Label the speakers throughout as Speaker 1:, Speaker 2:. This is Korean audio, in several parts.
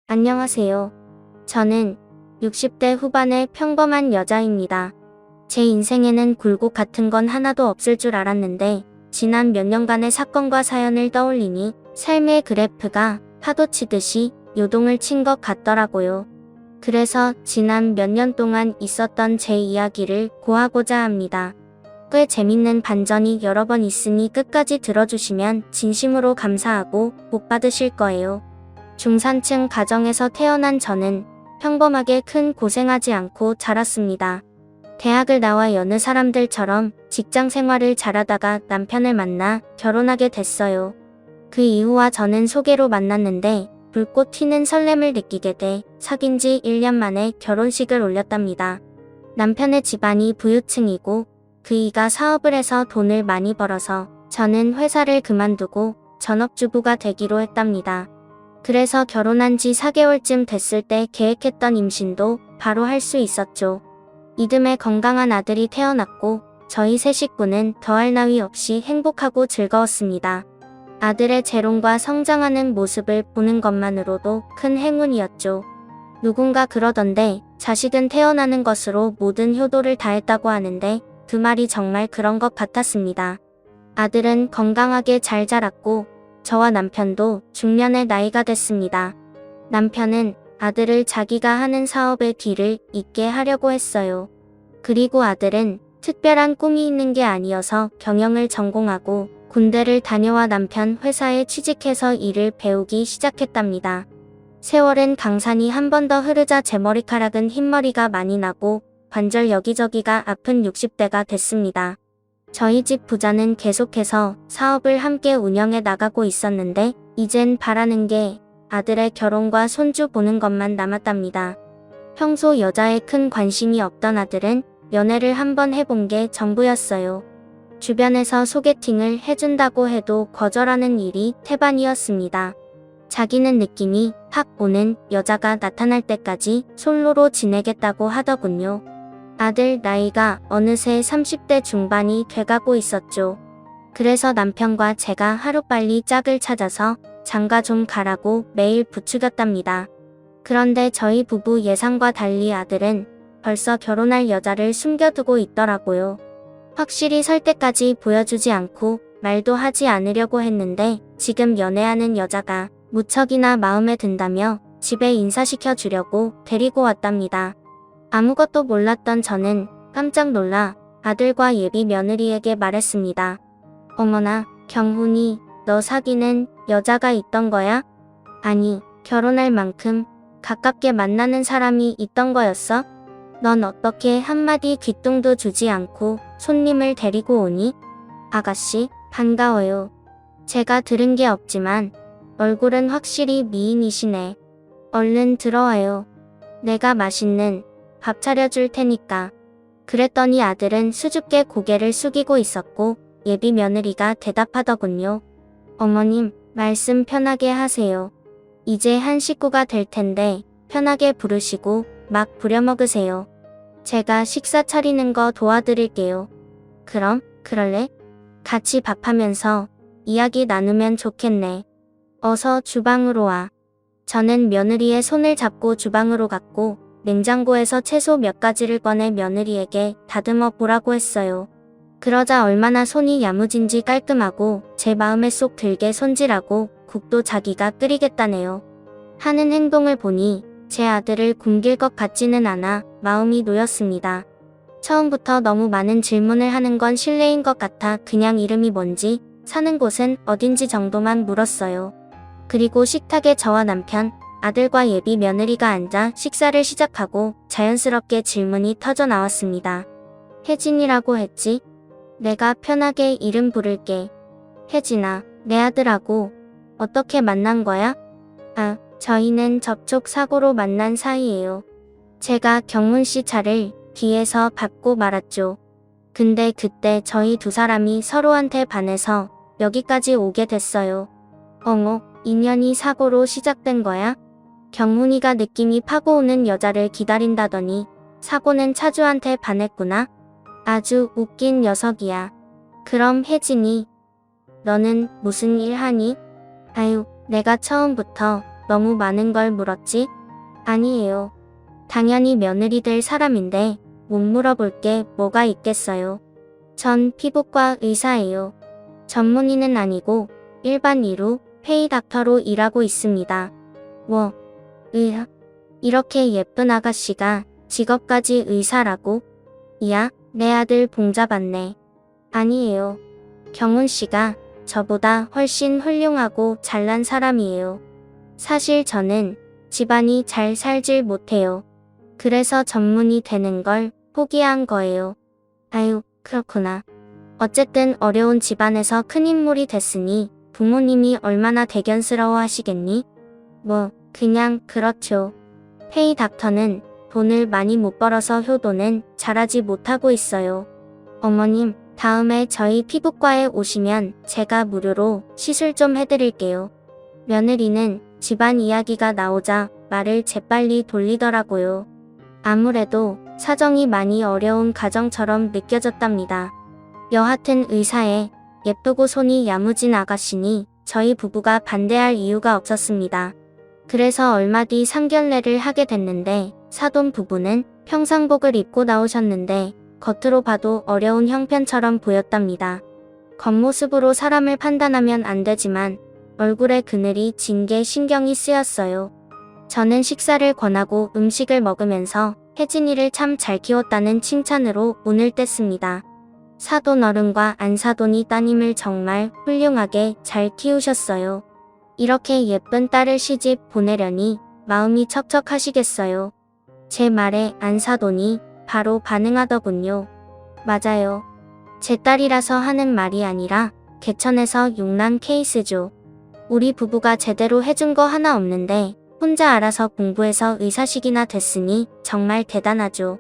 Speaker 1: 안녕하세요. 저는 60대 후반의 평범한 여자입니다. 제 인생에는 굴곡 같은 건 하나도 없을 줄 알았는데 지난 몇 년간의 사건과 사연을 떠올리니 삶의 그래프가 파도치듯이 요동을 친 것 같더라고요. 그래서 지난 몇 년 동안 있었던 제 이야기를 고하고자 합니다. 꽤 재밌는 반전이 여러 번 있으니 끝까지 들어주시면 진심으로 감사하고 복 받으실 거예요. 중산층 가정에서 태어난 저는 평범하게 큰 고생하지 않고 자랐습니다. 대학을 나와 여느 사람들처럼 직장 생활을 잘하다가 남편을 만나 결혼하게 됐어요. 그 이후와 저는 소개로 만났는데 불꽃 튀는 설렘을 느끼게 돼 사귄 지 1년 만에 결혼식을 올렸답니다. 남편의 집안이 부유층이고 그이가 사업을 해서 돈을 많이 벌어서 저는 회사를 그만두고 전업주부가 되기로 했답니다. 그래서 결혼한 지 4개월쯤 됐을 때 계획했던 임신도 바로 할 수 있었죠. 이듬해 건강한 아들이 태어났고 저희 세 식구는 더할 나위 없이 행복하고 즐거웠습니다. 아들의 재롱과 성장하는 모습을 보는 것만으로도 큰 행운이었죠. 누군가 그러던데 자식은 태어나는 것으로 모든 효도를 다했다고 하는데 그 말이 정말 그런 것 같았습니다. 아들은 건강하게 잘 자랐고 저와 남편도 중년의 나이가 됐습니다. 남편은 아들을 자기가 하는 사업의 뒤를 잇게 하려고 했어요. 그리고 아들은 특별한 꿈이 있는 게 아니어서 경영을 전공하고 군대를 다녀와 남편 회사에 취직해서 일을 배우기 시작했답니다. 세월은 강산이 한 번 더 흐르자 제 머리카락은 흰머리가 많이 나고 관절 여기저기가 아픈 60대가 됐습니다. 저희 집 부자는 계속해서 사업을 함께 운영해 나가고 있었는데 이젠 바라는 게 아들의 결혼과 손주 보는 것만 남았답니다. 평소 여자에 큰 관심이 없던 아들은 연애를 한번 해본 게 전부였어요. 주변에서 소개팅을 해준다고 해도 거절하는 일이 태반이었습니다. 자기는 느낌이 팍 오는 여자가 나타날 때까지 솔로로 지내겠다고 하더군요. 아들 나이가 어느새 30대 중반이 돼가고 있었죠. 그래서 남편과 제가 하루빨리 짝을 찾아서 장가 좀 가라고 매일 부추겼답니다. 그런데 저희 부부 예상과 달리 아들은 벌써 결혼할 여자를 숨겨두고 있더라고요. 확실히 설 때까지 보여주지 않고 말도 하지 않으려고 했는데 지금 연애하는 여자가 무척이나 마음에 든다며 집에 인사시켜 주려고 데리고 왔답니다. 아무것도 몰랐던 저는 깜짝 놀라 아들과 예비 며느리에게 말했습니다. 어머나, 경훈이, 너 사귀는 여자가 있던 거야? 아니, 결혼할 만큼 가깝게 만나는 사람이 있던 거였어? 넌 어떻게 한마디 귀뚱도 주지 않고 손님을 데리고 오니? 아가씨, 반가워요. 제가 들은 게 없지만 얼굴은 확실히 미인이시네. 얼른 들어와요. 내가 맛있는 밥 차려줄 테니까. 그랬더니 아들은 수줍게 고개를 숙이고 있었고 예비 며느리가 대답하더군요. 어머님, 말씀 편하게 하세요. 이제 한 식구가 될 텐데 편하게 부르시고 막 부려먹으세요. 제가 식사 차리는 거 도와드릴게요. 그럼, 그럴래? 같이 밥하면서 이야기 나누면 좋겠네. 어서 주방으로 와. 저는 며느리의 손을 잡고 주방으로 갔고 냉장고에서 채소 몇 가지를 꺼내 며느리에게 다듬어 보라고 했어요. 그러자 얼마나 손이 야무진지 깔끔하고 제 마음에 쏙 들게 손질하고 국도 자기가 끓이겠다네요. 하는 행동을 보니 제 아들을 굶길 것 같지는 않아 마음이 놓였습니다. 처음부터 너무 많은 질문을 하는 건 실례인 것 같아 그냥 이름이 뭔지 사는 곳은 어딘지 정도만 물었어요. 그리고 식탁에 저와 남편, 아들과 예비 며느리가 앉아 식사를 시작하고 자연스럽게 질문이 터져 나왔습니다. 혜진이라고 했지? 내가 편하게 이름 부를게. 혜진아, 내 아들하고 어떻게 만난 거야? 아, 저희는 접촉 사고로 만난 사이예요. 제가 경문 씨 차를 뒤에서 밟고 말았죠. 근데 그때 저희 두 사람이 서로한테 반해서 여기까지 오게 됐어요. 어머, 인연이 사고로 시작된 거야? 경훈이가 느낌이 파고 오는 여자를 기다린다더니 사고는 차주한테 반했구나. 아주 웃긴 녀석이야. 그럼 혜진이, 너는 무슨 일 하니? 아유, 내가 처음부터 너무 많은 걸 물었지? 아니에요. 당연히 며느리 될 사람인데 못 물어볼 게 뭐가 있겠어요. 전 피부과 의사예요. 전문의는 아니고 일반 의료 페이 닥터로 일하고 있습니다. 뭐, 의사? 이렇게 예쁜 아가씨가 직업까지 의사라고? 이야, 내 아들 봉잡았네. 아니에요. 경훈 씨가 저보다 훨씬 훌륭하고 잘난 사람이에요. 사실 저는 집안이 잘 살질 못해요. 그래서 전문의 되는 걸 포기한 거예요. 아유, 그렇구나. 어쨌든 어려운 집안에서 큰 인물이 됐으니 부모님이 얼마나 대견스러워 하시겠니? 뭐, 그냥 그렇죠. 페이 닥터는 돈을 많이 못 벌어서 효도는 잘하지 못하고 있어요. 어머님, 다음에 저희 피부과에 오시면 제가 무료로 시술 좀 해드릴게요. 며느리는 집안 이야기가 나오자 말을 재빨리 돌리더라고요. 아무래도 사정이 많이 어려운 가정처럼 느껴졌답니다. 여하튼 의사에 예쁘고 손이 야무진 아가씨니 저희 부부가 반대할 이유가 없었습니다. 그래서 얼마 뒤 상견례를 하게 됐는데 사돈 부부는 평상복을 입고 나오셨는데 겉으로 봐도 어려운 형편처럼 보였답니다. 겉모습으로 사람을 판단하면 안 되지만 얼굴에 그늘이 진 게 신경이 쓰였어요. 저는 식사를 권하고 음식을 먹으면서 혜진이를 참 잘 키웠다는 칭찬으로 운을 뗐습니다. 사돈 어른과 안사돈이 따님을 정말 훌륭하게 잘 키우셨어요. 이렇게 예쁜 딸을 시집 보내려니 마음이 척척하시겠어요. 제 말에 안사돈이 바로 반응하더군요. 맞아요. 제 딸이라서 하는 말이 아니라 개천에서 용난 케이스죠. 우리 부부가 제대로 해준 거 하나 없는데 혼자 알아서 공부해서 의사식이나 됐으니 정말 대단하죠.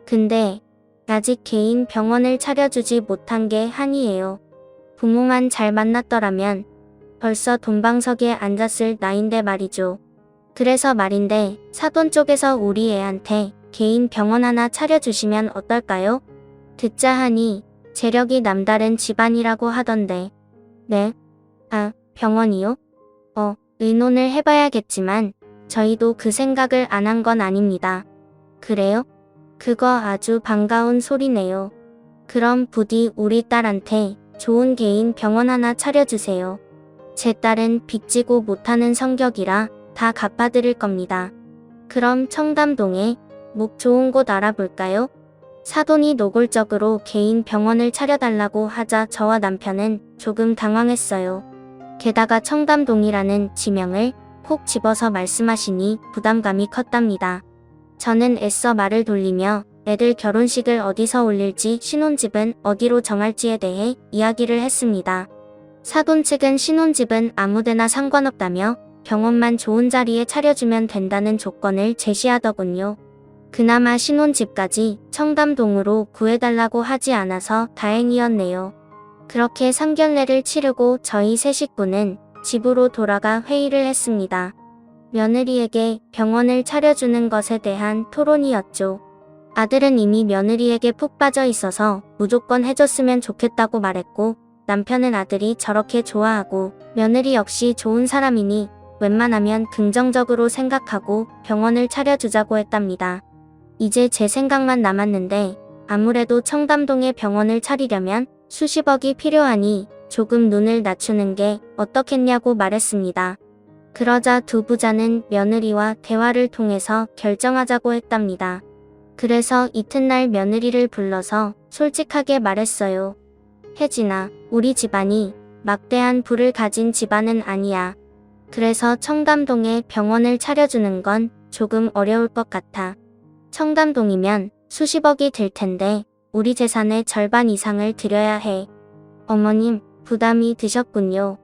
Speaker 1: 근데 아직 개인 병원을 차려주지 못한 게 한이에요. 부모만 잘 만났더라면 벌써 돈방석에 앉았을 나인데 말이죠. 그래서 말인데 사돈 쪽에서 우리 애한테 개인 병원 하나 차려주시면 어떨까요? 듣자 하니 재력이 남다른 집안이라고 하던데. 네? 아, 병원이요? 의논을 해봐야겠지만 저희도 그 생각을 안 한 건 아닙니다. 그래요? 그거 아주 반가운 소리네요. 그럼 부디 우리 딸한테 좋은 개인 병원 하나 차려주세요. 제 딸은 빚지고 못하는 성격이라 다 갚아드릴 겁니다. 그럼 청담동에 목 좋은 곳 알아볼까요? 사돈이 노골적으로 개인 병원을 차려달라고 하자 저와 남편은 조금 당황했어요. 게다가 청담동이라는 지명을 콕 집어서 말씀하시니 부담감이 컸답니다. 저는 애써 말을 돌리며 애들 결혼식을 어디서 올릴지 신혼집은 어디로 정할지에 대해 이야기를 했습니다. 사돈 측은 신혼집은 아무데나 상관없다며 병원만 좋은 자리에 차려주면 된다는 조건을 제시하더군요. 그나마 신혼집까지 청담동으로 구해달라고 하지 않아서 다행이었네요. 그렇게 상견례를 치르고 저희 세 식구는 집으로 돌아가 회의를 했습니다. 며느리에게 병원을 차려주는 것에 대한 토론이었죠. 아들은 이미 며느리에게 푹 빠져 있어서 무조건 해줬으면 좋겠다고 말했고, 남편은 아들이 저렇게 좋아하고 며느리 역시 좋은 사람이니 웬만하면 긍정적으로 생각하고 병원을 차려주자고 했답니다. 이제 제 생각만 남았는데 아무래도 청담동에 병원을 차리려면 수십억이 필요하니 조금 눈을 낮추는 게 어떻겠냐고 말했습니다. 그러자 두 부자는 며느리와 대화를 통해서 결정하자고 했답니다. 그래서 이튿날 며느리를 불러서 솔직하게 말했어요. 혜진아, 우리 집안이 막대한 부를 가진 집안은 아니야. 그래서 청담동에 병원을 차려주는 건 조금 어려울 것 같아. 청담동이면 수십억이 들 텐데 우리 재산의 절반 이상을 드려야 해. 어머님, 부담이 드셨군요.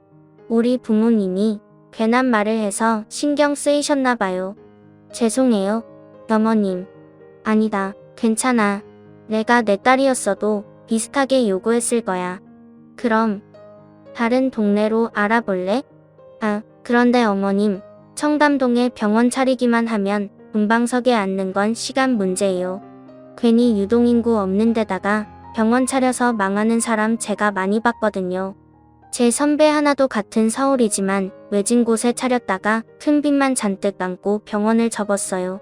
Speaker 1: 우리 부모님이 괜한 말을 해서 신경 쓰이셨나 봐요. 죄송해요, 어머님. 아니다, 괜찮아. 내가 내 딸이었어도 비슷하게 요구했을 거야. 그럼 다른 동네로 알아볼래? 아, 그런데 어머님, 청담동에 병원 차리기만 하면 동방석에 앉는 건 시간 문제예요. 괜히 유동인구 없는 데다가 병원 차려서 망하는 사람 제가 많이 봤거든요. 제 선배 하나도 같은 서울이지만 외진 곳에 차렸다가 큰 빚만 잔뜩 안고 병원을 접었어요.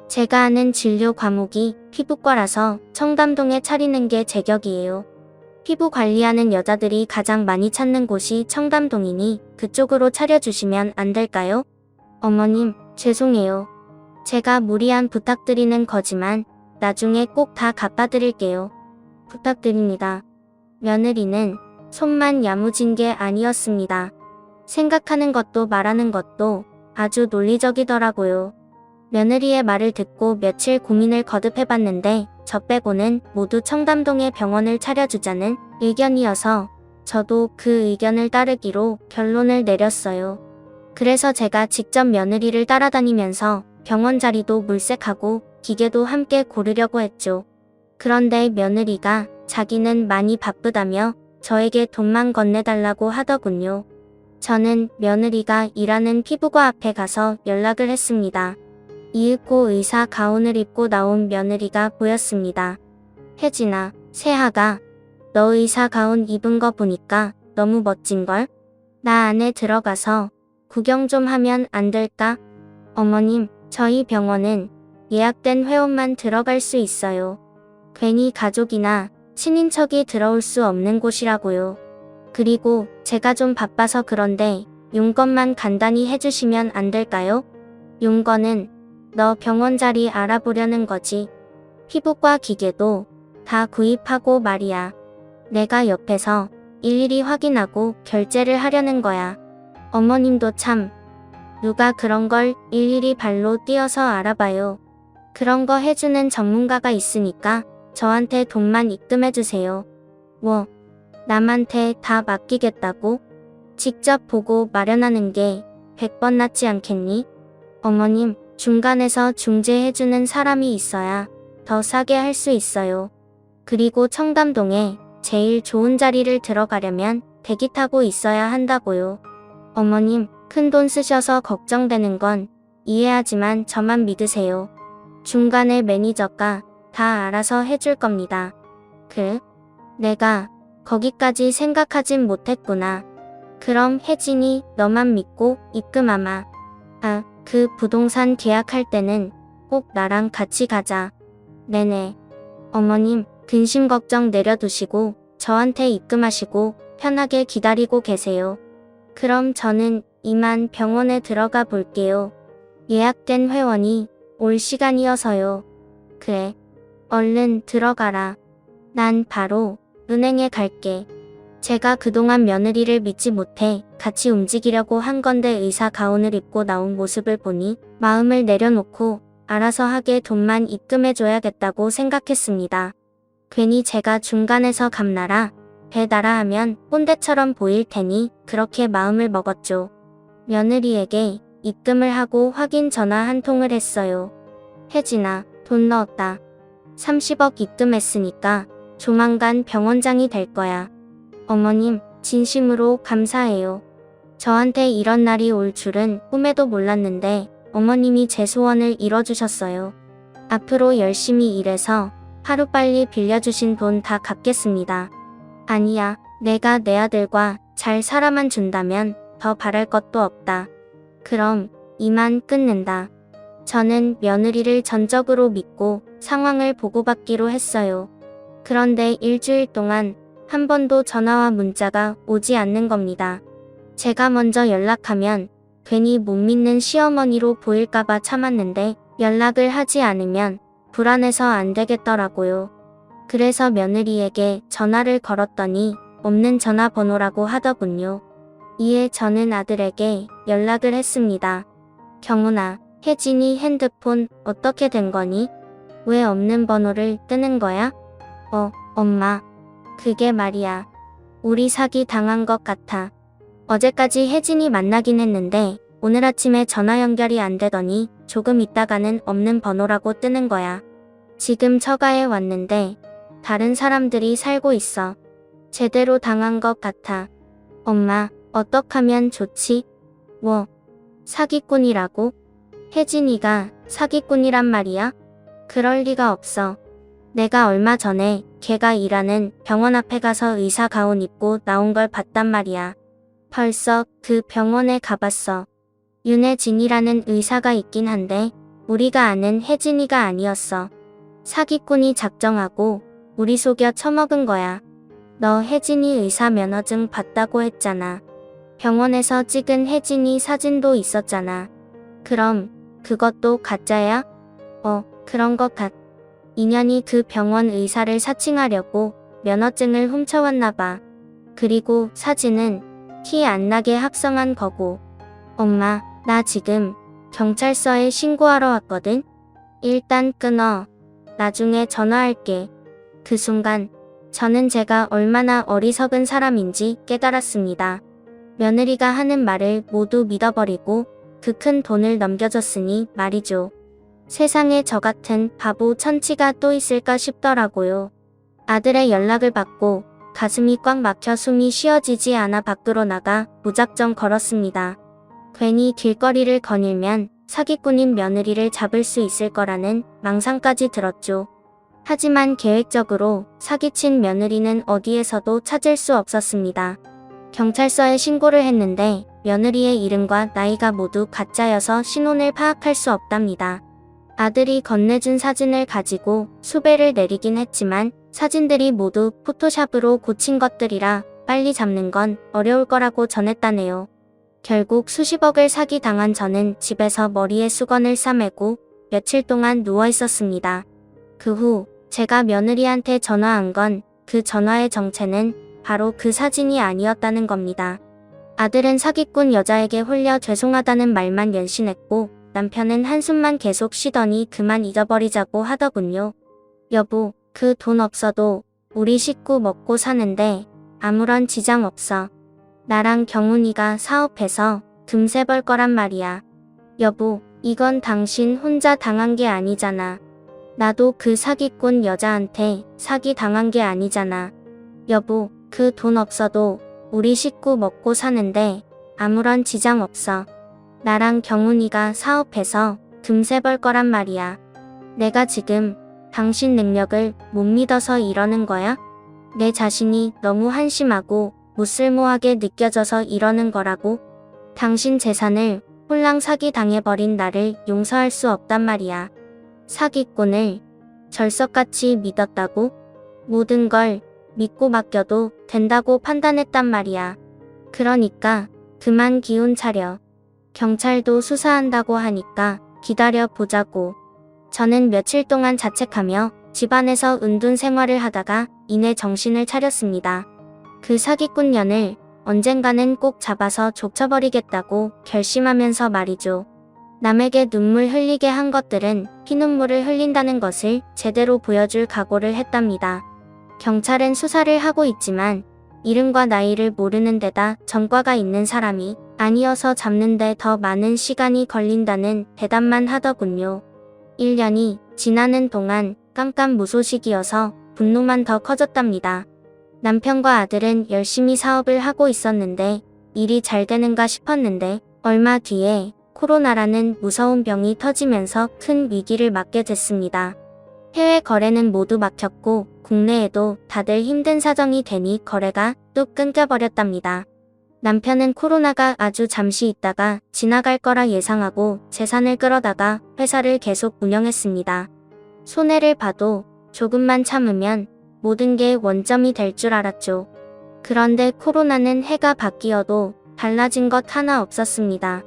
Speaker 1: 제가 아는 진료 과목이 피부과라서 청담동에 차리는 게 제격이에요. 피부 관리하는 여자들이 가장 많이 찾는 곳이 청담동이니 그쪽으로 차려주시면 안 될까요? 어머님, 죄송해요. 제가 무리한 부탁드리는 거지만 나중에 꼭 다 갚아드릴게요. 부탁드립니다. 며느리는 손만 야무진 게 아니었습니다. 생각하는 것도 말하는 것도 아주 논리적이더라고요. 며느리의 말을 듣고 며칠 고민을 거듭해봤는데 저 빼고는 모두 청담동에 병원을 차려주자는 의견이어서 저도 그 의견을 따르기로 결론을 내렸어요. 그래서 제가 직접 며느리를 따라다니면서 병원 자리도 물색하고 기계도 함께 고르려고 했죠. 그런데 며느리가 자기는 많이 바쁘다며 저에게 돈만 건네달라고 하더군요. 저는 며느리가 일하는 피부과 앞에 가서 연락을 했습니다. 이윽고 의사 가운을 입고 나온 며느리가 보였습니다. 혜진아, 세하가 너 의사 가운 입은 거 보니까 너무 멋진걸? 나 안에 들어가서 구경 좀 하면 안 될까? 어머님, 저희 병원은 예약된 회원만 들어갈 수 있어요. 괜히 가족이나 친인척이 들어올 수 없는 곳이라고요. 그리고 제가 좀 바빠서 그런데 용건만 간단히 해주시면 안 될까요? 용건은 너 병원 자리 알아보려는 거지. 피부과 기계도 다 구입하고 말이야. 내가 옆에서 일일이 확인하고 결제를 하려는 거야. 어머님도 참, 누가 그런 걸 일일이 발로 뛰어서 알아봐요. 그런 거 해주는 전문가가 있으니까 저한테 돈만 입금해주세요. 뭐, 남한테 다 맡기겠다고? 직접 보고 마련하는 게 100번 낫지 않겠니? 어머님, 중간에서 중재해주는 사람이 있어야 더 싸게 할 수 있어요. 그리고 청담동에 제일 좋은 자리를 들어가려면 대기 타고 있어야 한다고요. 어머님, 큰돈 쓰셔서 걱정되는 건 이해하지만 저만 믿으세요. 중간에 매니저가 다 알아서 해줄 겁니다. 내가 거기까지 생각하진 못했구나. 그럼 혜진이 너만 믿고 입금하마. 그 부동산 계약할 때는 꼭 나랑 같이 가자. 네네. 어머님, 근심 걱정 내려두시고 저한테 입금하시고 편하게 기다리고 계세요. 그럼 저는 이만 병원에 들어가 볼게요. 예약된 회원이 올 시간이어서요. 그래. 얼른 들어가라. 난 바로 은행에 갈게. 제가 그동안 며느리를 믿지 못해 같이 움직이려고 한 건데 의사 가운을 입고 나온 모습을 보니 마음을 내려놓고 알아서 하게 돈만 입금해줘야겠다고 생각했습니다. 괜히 제가 중간에서 감나라, 배나라 하면 꼰대처럼 보일 테니 그렇게 마음을 먹었죠. 며느리에게 입금을 하고 확인 전화 한 통을 했어요. 혜진아, 돈 넣었다. 30억 입금했으니까 조만간 병원장이 될 거야. 어머님, 진심으로 감사해요. 저한테 이런 날이 올 줄은 꿈에도 몰랐는데 어머님이 제 소원을 이뤄주셨어요. 앞으로 열심히 일해서 하루빨리 빌려주신 돈 다 갚겠습니다. 아니야, 내가 내 아들과 잘 살아만 준다면 더 바랄 것도 없다. 그럼 이만 끊는다. 저는 며느리를 전적으로 믿고 상황을 보고받기로 했어요. 그런데 일주일 동안 한 번도 전화와 문자가 오지 않는 겁니다. 제가 먼저 연락하면 괜히 못 믿는 시어머니로 보일까봐 참았는데 연락을 하지 않으면 불안해서 안 되겠더라고요. 그래서 며느리에게 전화를 걸었더니 없는 전화번호라고 하더군요. 이에 저는 아들에게 연락을 했습니다. 경훈아, 혜진이 핸드폰 어떻게 된 거니? 왜 없는 번호를 뜨는 거야? 엄마. 그게 말이야. 우리 사기 당한 것 같아. 어제까지 혜진이 만나긴 했는데 오늘 아침에 전화 연결이 안 되더니 조금 있다가는 없는 번호라고 뜨는 거야. 지금 처가에 왔는데 다른 사람들이 살고 있어. 제대로 당한 것 같아. 엄마, 어떡하면 좋지? 뭐, 사기꾼이라고? 혜진이가 사기꾼이란 말이야? 그럴 리가 없어. 내가 얼마 전에 걔가 일하는 병원 앞에 가서 의사 가운 입고 나온 걸 봤단 말이야. 벌써 그 병원에 가봤어. 윤혜진이라는 의사가 있긴 한데 우리가 아는 혜진이가 아니었어. 사기꾼이 작정하고 우리 속여 처먹은 거야. 너 혜진이 의사 면허증 봤다고 했잖아. 병원에서 찍은 혜진이 사진도 있었잖아. 그럼 그것도 가짜야? 그런 것 같. 인연이 그 병원 의사를 사칭하려고 면허증을 훔쳐왔나 봐. 그리고 사진은 티 안 나게 합성한 거고. 엄마, 나 지금 경찰서에 신고하러 왔거든? 일단 끊어. 나중에 전화할게. 그 순간 저는 제가 얼마나 어리석은 사람인지 깨달았습니다. 며느리가 하는 말을 모두 믿어버리고 그 큰 돈을 넘겨줬으니 말이죠. 세상에 저 같은 바보 천치가 또 있을까 싶더라고요. 아들의 연락을 받고 가슴이 꽉 막혀 숨이 쉬어지지 않아 밖으로 나가 무작정 걸었습니다. 괜히 길거리를 거닐면 사기꾼인 며느리를 잡을 수 있을 거라는 망상까지 들었죠. 하지만 계획적으로 사기친 며느리는 어디에서도 찾을 수 없었습니다. 경찰서에 신고를 했는데 며느리의 이름과 나이가 모두 가짜여서 신원을 파악할 수 없답니다. 아들이 건네준 사진을 가지고 수배를 내리긴 했지만 사진들이 모두 포토샵으로 고친 것들이라 빨리 잡는 건 어려울 거라고 전했다네요. 결국 수십억을 사기당한 저는 집에서 머리에 수건을 싸매고 며칠 동안 누워 있었습니다. 그 후 제가 며느리한테 전화한 건 그 전화의 정체는 바로 그 사진이 아니었다는 겁니다. 아들은 사기꾼 여자에게 홀려 죄송하다는 말만 연신했고 남편은 한숨만 계속 쉬더니 그만 잊어버리자고 하더군요. 여보, 그 돈 없어도 우리 식구 먹고 사는데 아무런 지장 없어. 나랑 경훈이가 사업해서 금세 벌 거란 말이야. 여보, 이건 당신 혼자 당한 게 아니잖아. 나도 그 사기꾼 여자한테 사기 당한 게 아니잖아. 여보, 그 돈 없어도 우리 식구 먹고 사는데 아무런 지장 없어. 나랑 경훈이가 사업해서 금세 벌 거란 말이야. 내가 지금 당신 능력을 못 믿어서 이러는 거야? 내 자신이 너무 한심하고 무쓸모하게 느껴져서 이러는 거라고. 당신 재산을 홀랑 사기 당해버린 나를 용서할 수 없단 말이야. 사기꾼을 절석같이 믿었다고? 모든 걸 믿고 맡겨도 된다고 판단했단 말이야. 그러니까 그만 기운 차려. 경찰도 수사한다고 하니까 기다려 보자고. 저는 며칠 동안 자책하며 집안에서 은둔 생활을 하다가 이내 정신을 차렸습니다. 그 사기꾼년을 언젠가는 꼭 잡아서 족쳐버리겠다고 결심하면서 말이죠. 남에게 눈물 흘리게 한 것들은 피눈물을 흘린다는 것을 제대로 보여줄 각오를 했답니다. 경찰은 수사를 하고 있지만 이름과 나이를 모르는 데다 전과가 있는 사람이 아니어서 잡는데 더 많은 시간이 걸린다는 대답만 하더군요. 1년이 지나는 동안 깜깜무소식이어서 분노만 더 커졌답니다. 남편과 아들은 열심히 사업을 하고 있었는데 일이 잘 되는가 싶었는데 얼마 뒤에 코로나라는 무서운 병이 터지면서 큰 위기를 맞게 됐습니다. 해외 거래는 모두 막혔고 국내에도 다들 힘든 사정이 되니 거래가 뚝 끊겨버렸답니다. 남편은 코로나가 아주 잠시 있다가 지나갈 거라 예상하고 재산을 끌어다가 회사를 계속 운영했습니다. 손해를 봐도 조금만 참으면 모든 게 원점이 될 줄 알았죠. 그런데 코로나는 해가 바뀌어도 달라진 것 하나 없었습니다.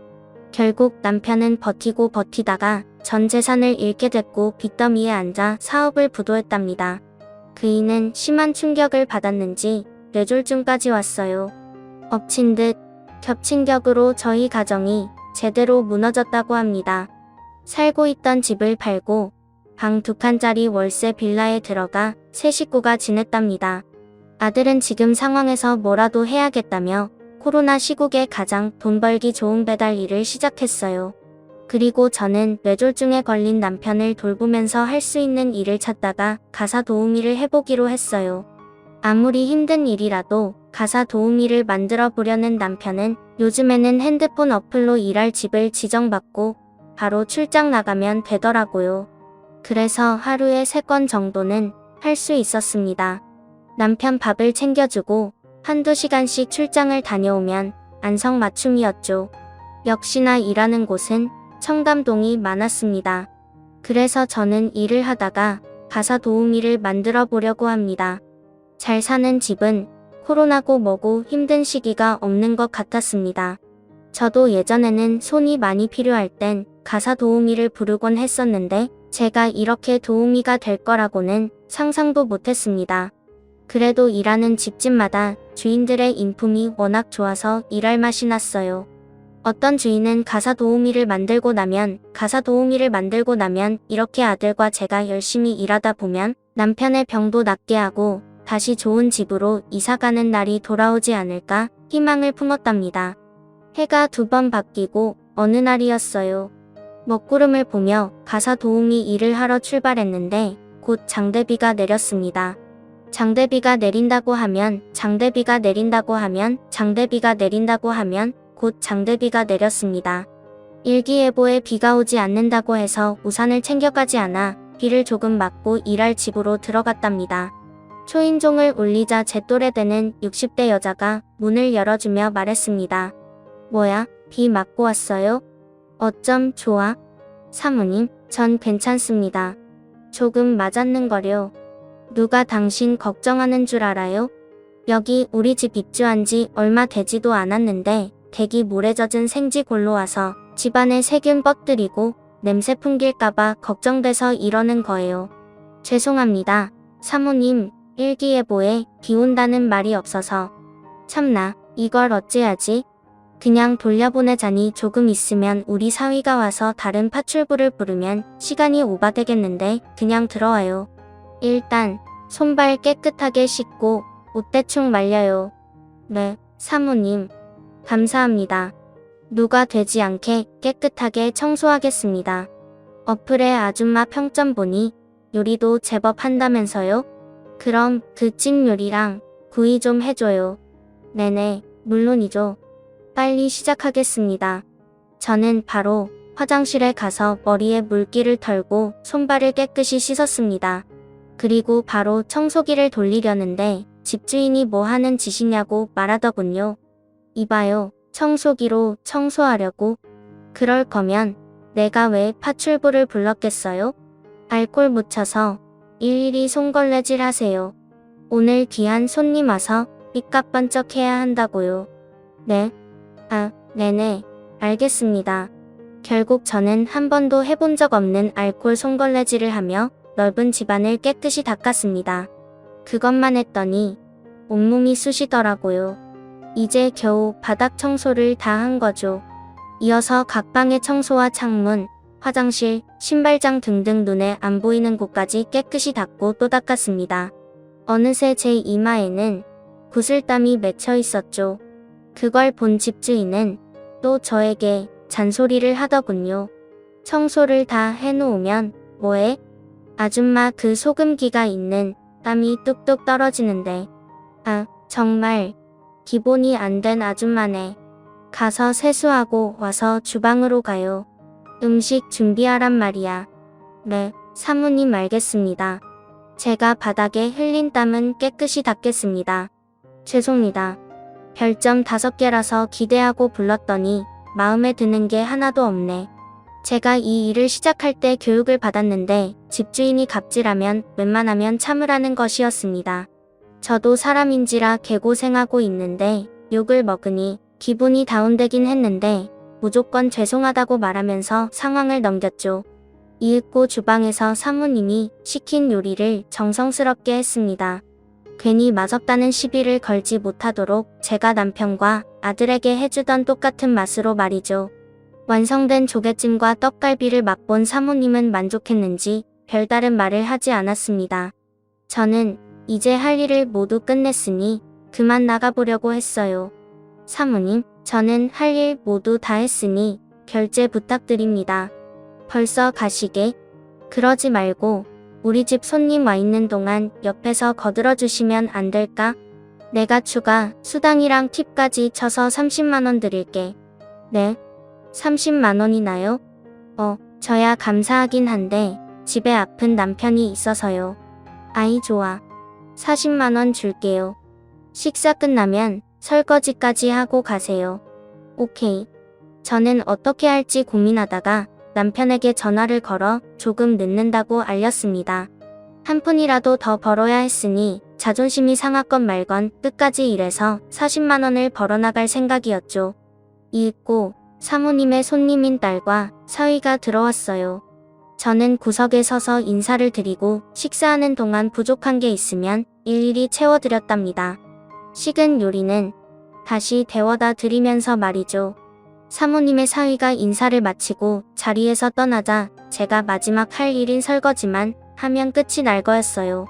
Speaker 1: 결국 남편은 버티고 버티다가 전 재산을 잃게 됐고 빚더미에 앉아 사업을 부도했답니다. 그이는 심한 충격을 받았는지 뇌졸중까지 왔어요. 엎친 듯 겹친 격으로 저희 가정이 제대로 무너졌다고 합니다. 살고 있던 집을 팔고 방 2칸짜리 월세 빌라에 들어가 세 식구가 지냈답니다. 아들은 지금 상황에서 뭐라도 해야겠다며 코로나 시국에 가장 돈 벌기 좋은 배달 일을 시작했어요. 그리고 저는 뇌졸중에 걸린 남편을 돌보면서 할 수 있는 일을 찾다가 가사 도우미를 해보기로 했어요. 아무리 힘든 일이라도 가사 도우미를 만들어 보려는 남편은 요즘에는 핸드폰 어플로 일할 집을 지정받고 바로 출장 나가면 되더라고요. 그래서 하루에 3건 정도는 할 수 있었습니다. 남편 밥을 챙겨주고 한두 시간씩 출장을 다녀오면 안성맞춤이었죠. 역시나 일하는 곳은 청담동이 많았습니다. 그래서 저는 일을 하다가 가사 도우미를 만들어 보려고 합니다. 잘 사는 집은 코로나고 뭐고 힘든 시기가 없는 것 같았습니다. 저도 예전에는 손이 많이 필요할 땐 가사 도우미를 부르곤 했었는데 제가 이렇게 도우미가 될 거라고는 상상도 못했습니다. 그래도 일하는 집집마다 주인들의 인품이 워낙 좋아서 일할 맛이 났어요. 어떤 주인은 가사 도우미를 만들고 나면 이렇게 아들과 제가 열심히 일하다 보면 남편의 병도 낫게 하고 다시 좋은 집으로 이사가는 날이 돌아오지 않을까 희망을 품었답니다. 해가 2번 바뀌고 어느 날이었어요. 먹구름을 보며 가사 도우미 일을 하러 출발했는데 곧 장대비가 내렸습니다. 장대비가 내린다고 하면 곧 장대비가 내렸습니다. 일기예보에 비가 오지 않는다고 해서 우산을 챙겨가지 않아 비를 조금 맞고 일할 집으로 들어갔답니다. 초인종을 울리자 제 또래 되는 60대 여자가 문을 열어주며 말했습니다. 뭐야, 비 맞고 왔어요? 어쩜 좋아? 사모님, 전 괜찮습니다. 조금 맞았는거려. 누가 당신 걱정하는 줄 알아요? 여기 우리 집 입주한 지 얼마 되지도 않았는데 댁이 모래 젖은 생지골로 와서 집안에 세균 뻗들이고 냄새 풍길까봐 걱정돼서 이러는 거예요. 죄송합니다. 사모님, 일기예보에 비 온다는 말이 없어서. 참나, 이걸 어찌하지? 그냥 돌려보내자니 조금 있으면 우리 사위가 와서 다른 파출부를 부르면 시간이 오바되겠는데 그냥 들어와요. 일단 손발 깨끗하게 씻고 옷 대충 말려요. 네, 사모님. 감사합니다. 누가 되지 않게 깨끗하게 청소하겠습니다. 어플에 아줌마 평점 보니 요리도 제법 한다면서요? 그럼 그 찜 요리랑 구이 좀 해줘요. 네네, 물론이죠. 빨리 시작하겠습니다. 저는 바로 화장실에 가서 머리에 물기를 털고 손발을 깨끗이 씻었습니다. 그리고 바로 청소기를 돌리려는데 집주인이 뭐 하는 짓이냐고 말하더군요. 이봐요, 청소기로 청소하려고? 그럴 거면 내가 왜 파출부를 불렀겠어요? 알콜 묻혀서 일일이 손걸레질 하세요. 오늘 귀한 손님 와서 삐까번쩍 해야 한다고요. 네? 아, 네네, 알겠습니다. 결국 저는 한 번도 해본 적 없는 알콜 손걸레질을 하며 넓은 집안을 깨끗이 닦았습니다. 그것만 했더니 온몸이 쑤시더라고요. 이제 겨우 바닥 청소를 다 한 거죠. 이어서 각 방의 청소와 창문, 화장실, 신발장 등등 눈에 안 보이는 곳까지 깨끗이 닦고 또 닦았습니다. 어느새 제 이마에는 구슬땀이 맺혀 있었죠. 그걸 본 집주인은 또 저에게 잔소리를 하더군요. 청소를 다 해놓으면 뭐해? 아줌마 그 소금기가 있는 땀이 뚝뚝 떨어지는데. 아, 정말 기본이 안 된 아줌마네. 가서 세수하고 와서 주방으로 가요. 음식 준비하란 말이야. 네, 사모님 알겠습니다. 제가 바닥에 흘린 땀은 깨끗이 닦겠습니다. 죄송합니다. 별점 5개라서 기대하고 불렀더니 마음에 드는 게 하나도 없네. 제가 이 일을 시작할 때 교육을 받았는데 집주인이 갑질하면 웬만하면 참으라는 것이었습니다. 저도 사람인지라 개고생하고 있는데 욕을 먹으니 기분이 다운되긴 했는데 무조건 죄송하다고 말하면서 상황을 넘겼죠. 이윽고 주방에서 사모님이 시킨 요리를 정성스럽게 했습니다. 괜히 맛없다는 시비를 걸지 못하도록 제가 남편과 아들에게 해주던 똑같은 맛으로 말이죠. 완성된 조개찜과 떡갈비를 맛본 사모님은 만족했는지 별다른 말을 하지 않았습니다. 저는 이제 할 일을 모두 끝냈으니 그만 나가보려고 했어요. 사모님, 저는 할 일 모두 다 했으니 결제 부탁드립니다. 벌써 가시게? 그러지 말고 우리 집 손님 와 있는 동안 옆에서 거들어 주시면 안 될까? 내가 추가 수당이랑 팁까지 쳐서 30만원 드릴게. 네? 30만원이나요? 저야 감사하긴 한데 집에 아픈 남편이 있어서요. 아이 좋아. 40만 원 줄게요. 식사 끝나면 설거지까지 하고 가세요. 오케이. 저는 어떻게 할지 고민하다가 남편에게 전화를 걸어 조금 늦는다고 알렸습니다. 한 푼이라도 더 벌어야 했으니 자존심이 상하건 말건 끝까지 일해서 40만 원을 벌어나갈 생각이었죠. 읽고 사모님의 손님인 딸과 사위가 들어왔어요. 저는 구석에 서서 인사를 드리고 식사하는 동안 부족한 게 있으면 일일이 채워드렸답니다. 식은 요리는 다시 데워다 드리면서 말이죠. 사모님의 사위가 인사를 마치고 자리에서 떠나자 제가 마지막 할 일인 설거지만 하면 끝이 날 거였어요.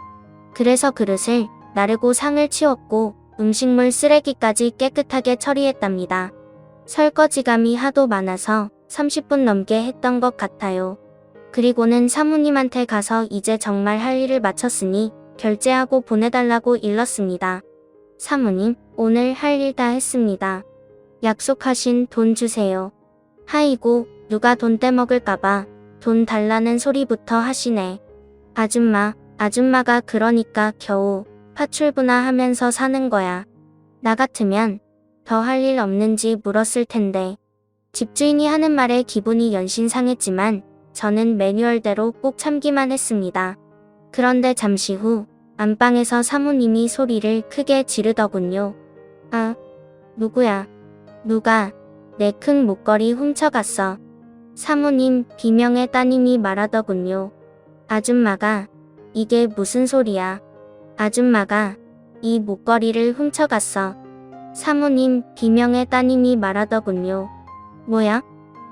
Speaker 1: 그래서 그릇을 나르고 상을 치웠고 음식물 쓰레기까지 깨끗하게 처리했답니다. 설거지감이 하도 많아서 30분 넘게 했던 것 같아요. 그리고는 사모님한테 가서 이제 정말 할 일을 마쳤으니 결제하고 보내달라고 일렀습니다. 사모님, 오늘 할 일 다 했습니다. 약속하신 돈 주세요. 하이고, 누가 돈 떼먹을까봐 돈 달라는 소리부터 하시네. 아줌마가 그러니까 겨우 파출부나 하면서 사는 거야. 나 같으면 더 할 일 없는지 물었을 텐데. 집주인이 하는 말에 기분이 연신 상했지만 저는 매뉴얼대로 꼭 참기만 했습니다. 그런데 잠시 후 안방에서 사모님이 소리를 크게 지르더군요. 아, 누구야? 누가 내 큰 목걸이 훔쳐갔어. 사모님 비명의 따님이 말하더군요. 아줌마가 이게 무슨 소리야. 아줌마가 이 목걸이를 훔쳐갔어. 사모님 비명의 따님이 말하더군요. 뭐야?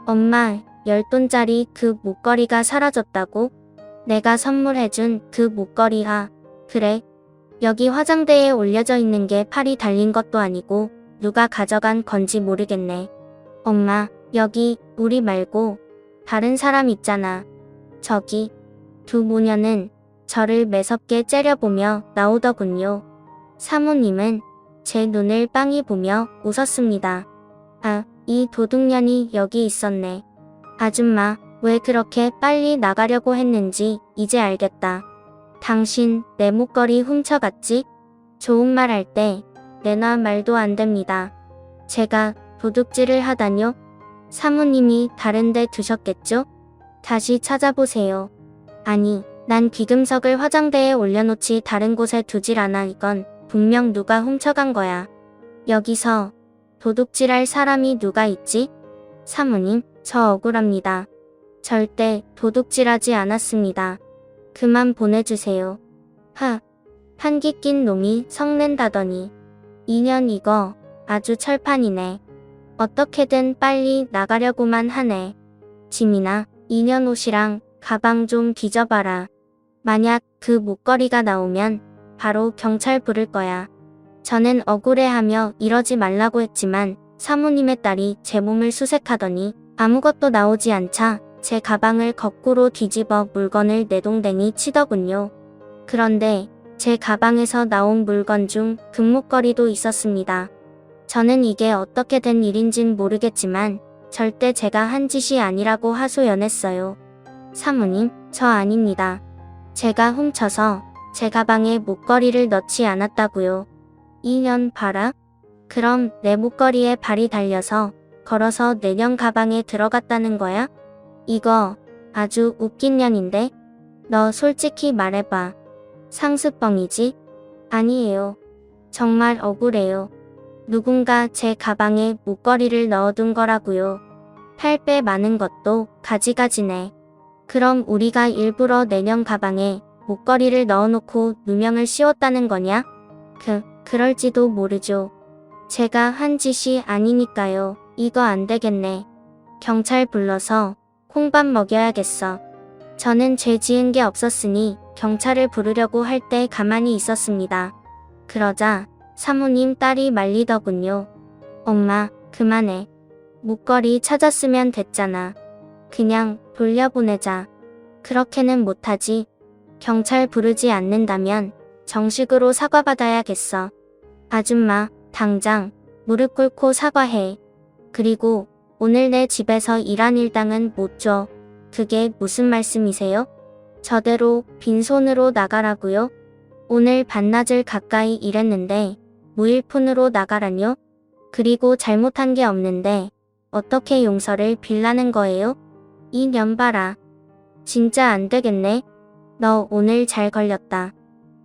Speaker 1: 엄마 10돈짜리 그 목걸이가 사라졌다고? 내가 선물해준 그 목걸이야. 그래? 여기 화장대에 올려져 있는 게 팔이 달린 것도 아니고 누가 가져간 건지 모르겠네. 엄마, 여기 우리 말고 다른 사람 있잖아. 저기. 두 모녀는 저를 매섭게 째려보며 나오더군요. 사모님은 제 눈을 빤히 보며 웃었습니다. 아, 이 도둑년이 여기 있었네. 아줌마, 왜 그렇게 빨리 나가려고 했는지 이제 알겠다. 당신 내 목걸이 훔쳐갔지? 좋은 말 할 때 내놔 말도 안 됩니다. 제가 도둑질을 하다뇨? 사모님이 다른 데 두셨겠죠? 다시 찾아보세요. 아니, 난 귀금속을 화장대에 올려놓지 다른 곳에 두질 않아. 이건 분명 누가 훔쳐간 거야. 여기서 도둑질할 사람이 누가 있지? 사모님, 저 억울합니다. 절대 도둑질하지 않았습니다. 그만 보내주세요. 한기 낀 놈이 성낸다더니. 2년 이거 아주 철판이네. 어떻게든 빨리 나가려고만 하네. 지민아, 2년 옷이랑 가방 좀 뒤져봐라. 만약 그 목걸이가 나오면 바로 경찰 부를 거야. 저는 억울해하며 이러지 말라고 했지만 사모님의 딸이 제 몸을 수색하더니 아무것도 나오지 않자 제 가방을 거꾸로 뒤집어 물건을 내동댕이 치더군요. 그런데 제 가방에서 나온 물건 중 금목걸이도 있었습니다. 저는 이게 어떻게 된 일인진 모르겠지만 절대 제가 한 짓이 아니라고 하소연했어요. 사모님, 저 아닙니다. 제가 훔쳐서 제 가방에 목걸이를 넣지 않았다고요. 2년 봐라. 그럼 내 목걸이에 발이 달려서 걸어서 내년 가방에 들어갔다는 거야? 이거 아주 웃긴 년인데? 너 솔직히 말해봐. 상습범이지? 아니에요. 정말 억울해요. 누군가 제 가방에 목걸이를 넣어둔 거라고요. 8배 많은 것도 가지가지네. 그럼 우리가 일부러 내년 가방에 목걸이를 넣어놓고 누명을 씌웠다는 거냐? 그럴지도 모르죠. 제가 한 짓이 아니니까요. 이거 안 되겠네. 경찰 불러서 콩밥 먹여야겠어. 저는 죄 지은 게 없었으니 경찰을 부르려고 할 때 가만히 있었습니다. 그러자 사모님 딸이 말리더군요. 엄마, 그만해. 목걸이 찾았으면 됐잖아. 그냥 돌려보내자. 그렇게는 못하지. 경찰 부르지 않는다면 정식으로 사과받아야겠어. 아줌마, 당장 무릎 꿇고 사과해. 그리고 오늘 내 집에서 일한 일당은 못 줘. 그게 무슨 말씀이세요? 저대로 빈손으로 나가라고요? 오늘 반나절 가까이 일했는데 무일푼으로 나가라뇨? 그리고 잘못한 게 없는데 어떻게 용서를 빌라는 거예요? 이 년 봐라. 진짜 안 되겠네. 너 오늘 잘 걸렸다.